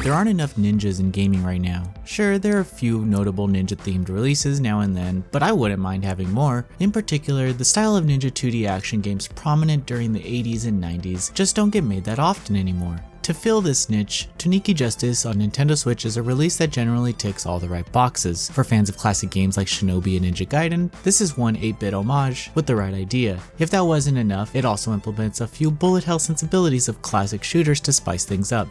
There aren't enough ninjas in gaming right now. Sure, there are a few notable ninja themed releases now and then, but I wouldn't mind having more. In particular, the style of ninja 2D action games prominent during the 80s and 90s just don't get made that often anymore. To fill this niche, Tanuki Justice on Nintendo Switch is a release that generally ticks all the right boxes. For fans of classic games like Shinobi and Ninja Gaiden, this is one 8-bit homage with the right idea. If that wasn't enough, it also implements a few bullet hell sensibilities of classic shooters to spice things up.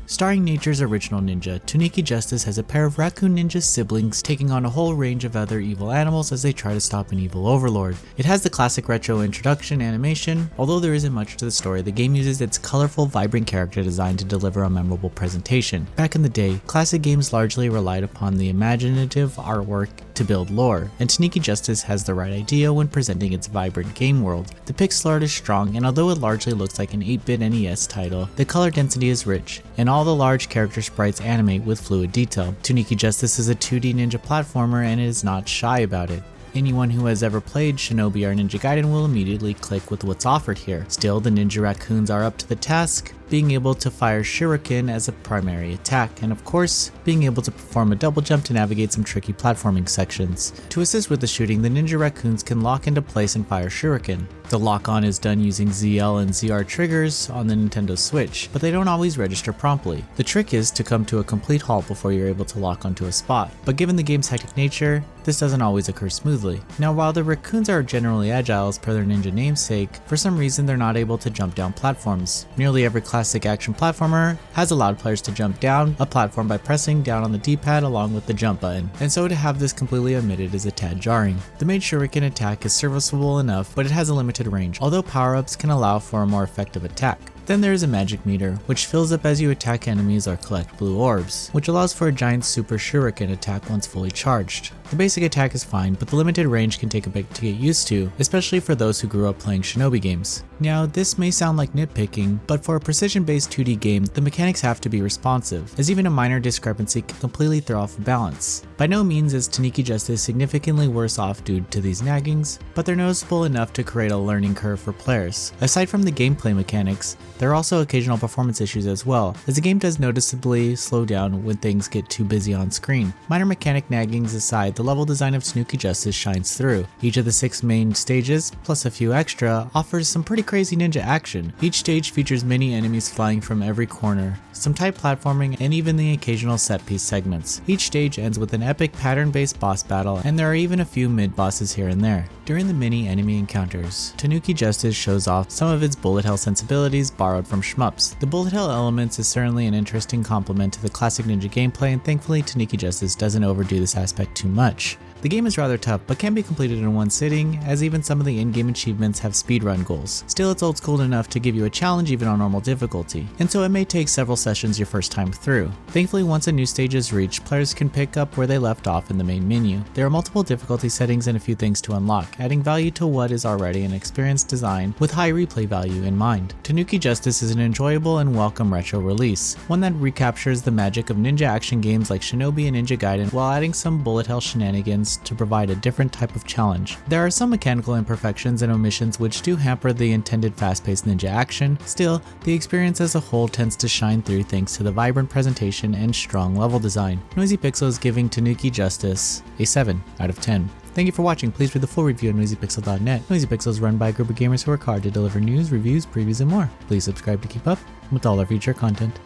Starring nature's original ninja, Tanuki Justice has a pair of raccoon ninja siblings taking on a whole range of other evil animals as they try to stop an evil overlord. It has the classic retro introduction animation. Although there isn't much to the story, the game uses its colorful, vibrant character design to deliver a memorable presentation. Back in the day, classic games largely relied upon the imaginative artwork to build lore, and Tanuki Justice has the right idea when presenting its vibrant game world. The pixel art is strong, and although it largely looks like an 8-bit NES title, the color density is rich, and all the large character sprites animate with fluid detail. Tanuki Justice is a 2D ninja platformer and is not shy about it. Anyone who has ever played Shinobi or Ninja Gaiden will immediately click with what's offered here. Still, the ninja raccoons are up to the task, being able to fire shuriken as a primary attack, and of course, being able to perform a double jump to navigate some tricky platforming sections. To assist with the shooting, the ninja raccoons can lock into place and fire shuriken. The lock-on is done using ZL and ZR triggers on the Nintendo Switch, but they don't always register promptly. The trick is to come to a complete halt before you're able to lock onto a spot, but given the game's hectic nature, this doesn't always occur smoothly. Now, while the raccoons are generally agile as per their ninja namesake, for some reason they're not able to jump down platforms. Nearly every classic action platformer has allowed players to jump down a platform by pressing down on the D-pad along with the jump button, and so to have this completely omitted is a tad jarring. The main shuriken attack is serviceable enough, but it has a limited range, although power-ups can allow for a more effective attack. Then there is a magic meter, which fills up as you attack enemies or collect blue orbs, which allows for a giant super shuriken attack once fully charged. The basic attack is fine, but the limited range can take a bit to get used to, especially for those who grew up playing Shinobi games. Now, this may sound like nitpicking, but for a precision-based 2D game, the mechanics have to be responsive, as even a minor discrepancy can completely throw off balance. By no means is Tanuki Justice significantly worse off due to these naggings, but they're noticeable enough to create a learning curve for players. Aside from the gameplay mechanics, there are also occasional performance issues as well, as the game does noticeably slow down when things get too busy on screen. Minor mechanic naggings aside, the level design of Tanuki Justice shines through. Each of the 6 main stages, plus a few extra, offers some pretty crazy ninja action. Each stage features many enemies flying from every corner, some tight platforming, and even the occasional set-piece segments. Each stage ends with an epic pattern-based boss battle, and there are even a few mid-bosses here and there. During the mini enemy encounters, Tanuki Justice shows off some of its bullet hell sensibilities borrowed from shmups. The bullet hell elements is certainly an interesting complement to the classic ninja gameplay, and thankfully Tanuki Justice doesn't overdo this aspect too much. The game is rather tough, but can be completed in one sitting, as even some of the in-game achievements have speedrun goals. Still, it's old school enough to give you a challenge even on normal difficulty, and so it may take several sessions your first time through. Thankfully, once a new stage is reached, players can pick up where they left off in the main menu. There are multiple difficulty settings and a few things to unlock, adding value to what is already an experienced design with high replay value in mind. Tanuki Justice is an enjoyable and welcome retro release, one that recaptures the magic of ninja action games like Shinobi and Ninja Gaiden while adding some bullet hell shenanigans to provide a different type of challenge. There are some mechanical imperfections and omissions which do hamper the intended fast-paced ninja action. Still, the experience as a whole tends to shine through thanks to the vibrant presentation and strong level design. Noisy Pixel is giving Tanuki Justice a 7 out of 10. Thank you for watching. Please read the full review at noisypixel.net. Noisy Pixel is run by a group of gamers who work hard to deliver news, reviews, previews, and more. Please subscribe to keep up with all our future content.